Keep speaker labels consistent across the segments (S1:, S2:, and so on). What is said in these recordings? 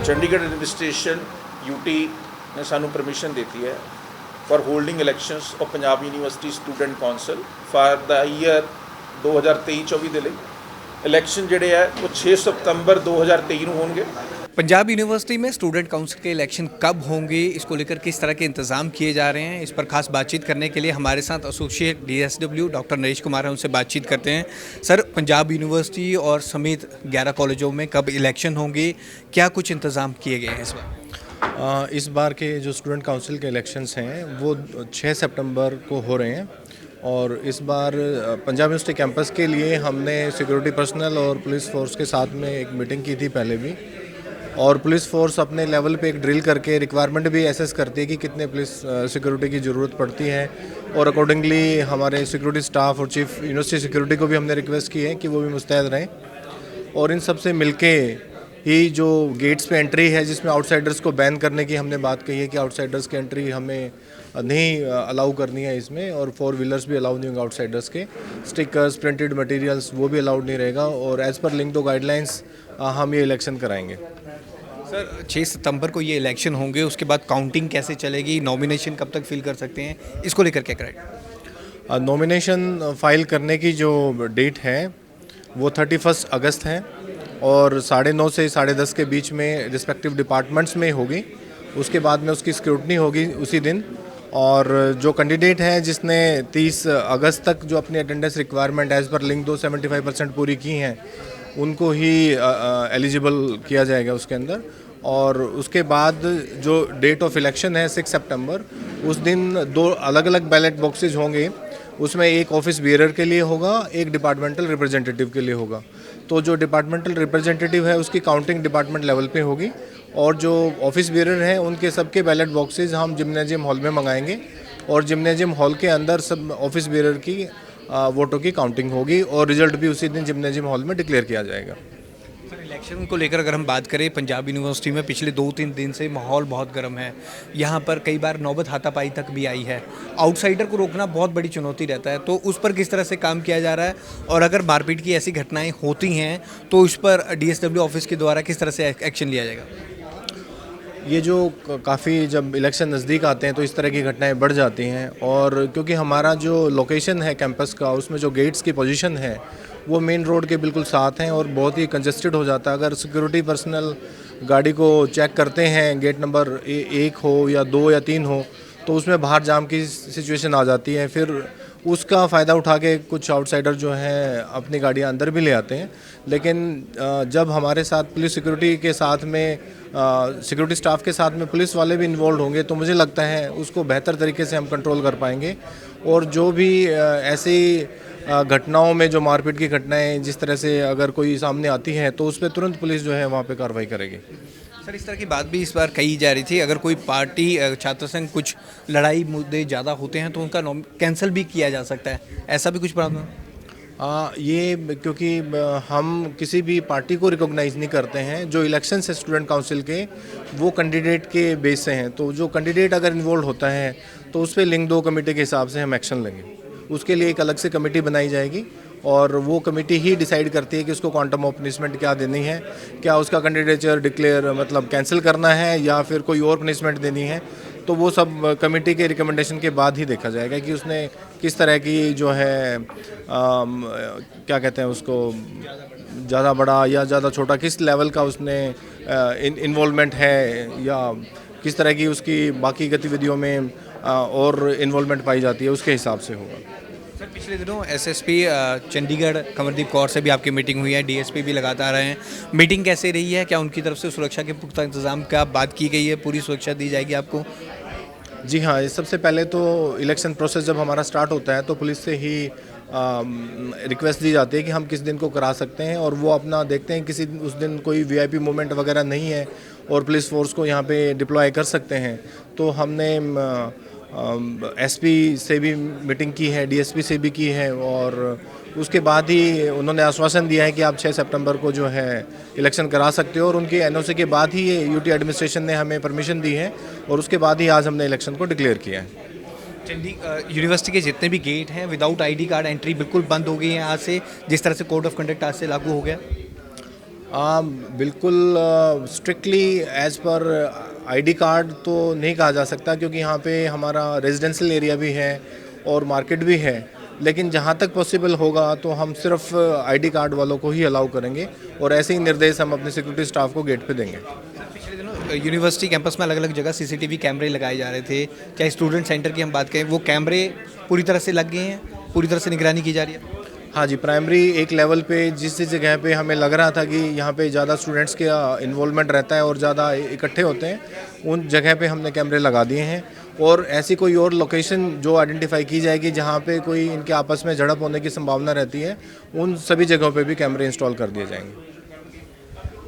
S1: Chandigarh administration UT ने सानू permission देती है for holding elections of Punjab university student council for the year 2023-24 ਦੇ ਲਈ इलैक्शन ਜਿਹੜੇ ਹੈ ਉਹ 6 सितंबर 2023 ਨੂੰ होंगे।
S2: पंजाब यूनिवर्सिटी में स्टूडेंट काउंसिल के इलेक्शन कब होंगे, इसको लेकर किस तरह के इंतजाम किए जा रहे हैं, इस पर खास बातचीत करने के लिए हमारे साथ associate DSW doctor Naresh Kumar हैं, उनसे बातचीत करते हैं। सर, पंजाब यूनिवर्सिटी और समेत 11 कॉलेजों में कब इलेक्शन होंगे, क्या कुछ इंतजाम किए गए हैं इस बार?
S3: इस बार के जो स्टूडेंट काउंसिल के इलेक्शंस हैं वो 6 सितंबर को हो रहे हैं और इस बार पंजाब यूनिवर्सिटी कैंपस के लिए हमने सिक्योरिटी पर्सनल और पुलिस फोर्स के साथ में एक मीटिंग की थी पहले भी, और पुलिस फोर्स अपने लेवल पे एक ड्रिल करके रिक्वायरमेंट भी एसेस करती है कि कितने पुलिस सिक्योरिटी की ज़रूरत पड़ती है, और अकॉर्डिंगली हमारे सिक्योरिटी स्टाफ और चीफ यूनिवर्सिटी सिक्योरिटी को भी हमने रिक्वेस्ट की है कि वो भी मुस्तैद रहें। और इन सब से मिलके ही जो गेट्स पे एंट्री है जिसमें आउटसाइडर्स को बैन करने की हमने बात कही है कि आउटसाइडर्स की एंट्री हमें नहीं अलाउ करनी है इसमें, और 4 व्हीलर्स भी अलाउ नहीं होंगे आउटसाइडर्स के, स्टिकर्स प्रिंटेड मटेरियल्स वो भी अलाउड नहीं रहेगा, और एज़ पर लिंक दो गाइडलाइंस हम ये इलेक्शन कराएंगे।
S2: सर, 6 सितंबर को ये इलेक्शन होंगे, उसके बाद काउंटिंग कैसे चलेगी, नॉमिनेशन कब तक फिल कर सकते हैं, इसको लेकर क्या करें?
S3: नॉमिनेशन फ़ाइल करने की जो डेट है वो 31 अगस्त है और 9:30 से 10:30 के बीच में रिस्पेक्टिव डिपार्टमेंट्स में होगी। उसके बाद में उसकी स्क्रूटनी होगी उसी दिन, और जो कैंडिडेट है जिसने 30 अगस्त तक जो अपनी attendance requirement as per link 75% पूरी की हैं उनको ही एलिजिबल किया जाएगा उसके अंदर। और उसके बाद जो डेट ऑफ इलेक्शन है 6 सितंबर, उस दिन 2 अलग अलग बैलेट बॉक्सेज होंगे, उसमें एक ऑफिस बियरर के लिए होगा, एक डिपार्टमेंटल रिप्रेजेंटेटिव के लिए होगा। तो जो डिपार्टमेंटल रिप्रेजेंटेटिव है उसकी काउंटिंग डिपार्टमेंट लेवल पे होगी, और जो ऑफिस बियरर हैं उनके सबके बैलेट बॉक्सेज हम जिम्नेजियम हॉल में मंगाएंगे, और जिम्नेजियम हॉल के अंदर सब ऑफिस बियरर की वोटों की काउंटिंग होगी, और रिजल्ट भी उसी दिन जिम्नेजियम हॉल में डिक्लेयर किया जाएगा।
S2: सर, इलेक्शन को लेकर अगर हम बात करें, पंजाब यूनिवर्सिटी में पिछले 2-3 दिन से माहौल बहुत गर्म है, यहाँ पर कई बार नौबत हाथापाई तक भी आई है, आउटसाइडर को रोकना बहुत बड़ी चुनौती रहता है, तो उस पर किस तरह से काम किया जा रहा है, और अगर मारपीट की ऐसी घटनाएं होती हैं तो उस पर डीएसडब्ल्यू ऑफिस के द्वारा किस तरह से एक्शन लिया जाएगा?
S3: ये जो काफ़ी जब इलेक्शन नज़दीक आते हैं तो इस तरह की घटनाएं बढ़ जाती हैं, और क्योंकि हमारा जो लोकेशन है कैंपस का उसमें जो गेट्स की पोजीशन है वो मेन रोड के बिल्कुल साथ हैं और बहुत ही कंजस्टेड हो जाता है। अगर सिक्योरिटी पर्सनल गाड़ी को चेक करते हैं, गेट नंबर 1 हो या 2 या 3 हो, तो उसमें बाहर जाम की सिचुएशन आ जाती है। फिर उसका फ़ायदा उठा के कुछ आउटसाइडर जो हैं अपनी गाड़ियाँ अंदर भी ले आते हैं। लेकिन जब हमारे साथ पुलिस सिक्योरिटी के साथ में सिक्योरिटी स्टाफ के साथ में पुलिस वाले भी इन्वॉल्व होंगे तो मुझे लगता है उसको बेहतर तरीके से हम कंट्रोल कर पाएंगे, और जो भी ऐसी घटनाओं में जो मारपीट की घटनाएं जिस तरह से अगर कोई सामने आती है तो उस पर तुरंत पुलिस जो है वहाँ पे कार्रवाई करेगी।
S2: सर, इस तरह की बात भी इस बार कही जा रही थी, अगर कोई पार्टी छात्र संघ कुछ लड़ाई मुद्दे ज़्यादा होते हैं तो उनका कैंसिल भी किया जा सकता है, ऐसा भी कुछ प्रावधान?
S3: ये क्योंकि हम किसी भी पार्टी को रिकॉग्नाइज़ नहीं करते हैं, जो इलेक्शन है स्टूडेंट काउंसिल के वो कैंडिडेट के बेस से हैं, तो जो कैंडिडेट अगर इन्वॉल्व होता है तो उस पर लिंक 2 कमेटी के हिसाब से हम एक्शन लेंगे। उसके लिए एक अलग से कमेटी बनाई जाएगी, और वो कमेटी ही डिसाइड करती है कि उसको क्वांटम ऑफ पनिशमेंट क्या देनी है, क्या उसका कैंडिडेचर डिक्लेयर मतलब कैंसिल करना है या फिर कोई और पनिशमेंट देनी है। तो वो सब कमेटी के रिकमेंडेशन के बाद ही देखा जाएगा कि उसने किस तरह की जो है क्या कहते हैं उसको, ज़्यादा बड़ा या ज़्यादा छोटा, किस लेवल का उसने इन्वॉल्वमेंट है या किस तरह की उसकी बाकी गतिविधियों में और इन्वॉल्वमेंट पाई जाती है, उसके हिसाब से होगा।
S2: सर, पिछले दिनों एसएसपी चंडीगढ़ कमरदीप कौर से भी आपकी मीटिंग हुई है, डीएसपी भी लगातार रहे हैं, मीटिंग कैसे रही है? क्या उनकी तरफ से सुरक्षा के पुख्ता इंतजाम का बात की गई है, पूरी सुरक्षा दी जाएगी आपको?
S3: जी हाँ, सबसे पहले तो इलेक्शन प्रोसेस जब हमारा स्टार्ट होता है तो पुलिस से ही रिक्वेस्ट दी जाती है कि हम किस दिन को करा सकते हैं, और वो अपना देखते हैं किसी उस दिन कोई वीआईपी मूवमेंट वगैरह नहीं है और पुलिस फोर्स को यहाँ पे डिप्लॉय कर सकते हैं। तो हमने एसपी से भी मीटिंग की है, डीएसपी से भी की है, और उसके बाद ही उन्होंने आश्वासन दिया है कि आप 6 सितंबर को जो है इलेक्शन करा सकते हो, और उनके एनओसी के बाद ही ये यूटी एडमिनिस्ट्रेशन ने हमें परमिशन दी है, और उसके बाद ही आज हमने इलेक्शन को डिक्लेयर किया है।
S2: यूनिवर्सिटी के जितने भी गेट हैं विदाउट आईडी कार्ड एंट्री बिल्कुल बंद हो गई है आज से, जिस तरह से कोड ऑफ कंडक्ट आज से लागू हो गया?
S3: बिल्कुल strictly as per ID card तो नहीं कहा जा सकता, क्योंकि यहाँ पे हमारा रेजिडेंशियल एरिया भी है और मार्केट भी है। लेकिन जहाँ तक पॉसिबल होगा तो हम सिर्फ आईडी कार्ड वालों को ही अलाउ करेंगे, और ऐसे ही निर्देश हम अपने सिक्योरिटी स्टाफ को गेट पे देंगे।
S2: पिछले दिनों यूनिवर्सिटी कैंपस में अलग अलग जगह सीसीटीवी कैमरे लगाए जा रहे थे, चाहे स्टूडेंट सेंटर की हम बात करें, वो कैमरे पूरी तरह से लग गए हैं, पूरी तरह से निगरानी की जा रही है।
S3: हाँ जी, प्राइमरी एक लेवल पे जिस जगह पे हमें लग रहा था कि यहाँ पे ज़्यादा स्टूडेंट्स का इन्वॉल्वमेंट रहता है और ज़्यादा इकट्ठे होते हैं, उन जगह पे हमने कैमरे लगा दिए हैं। और ऐसी कोई और लोकेशन जो आइडेंटिफाई की जाएगी जहाँ पे कोई इनके आपस में झड़प होने की संभावना रहती है, उन सभी जगहों पे भी कैमरे इंस्टॉल कर दिए जाएंगे।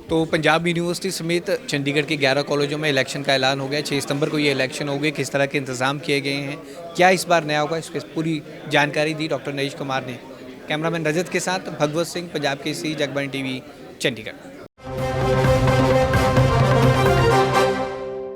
S2: तो पंजाब यूनिवर्सिटी समेत चंडीगढ़ के 11 कॉलेजों में इलेक्शन का ऐलान हो गया। 6 सितंबर को ये इलेक्शन हो गए। किस तरह के इंतजाम किए गए हैं, क्या इस बार नया होगा, इसकी पूरी जानकारी दी डॉक्टर नरेश कुमार ने। कैमरामैन रजत के साथ भगवत सिंह, पंजाब केसरी, जगबानी टीवी, चंडीगढ़।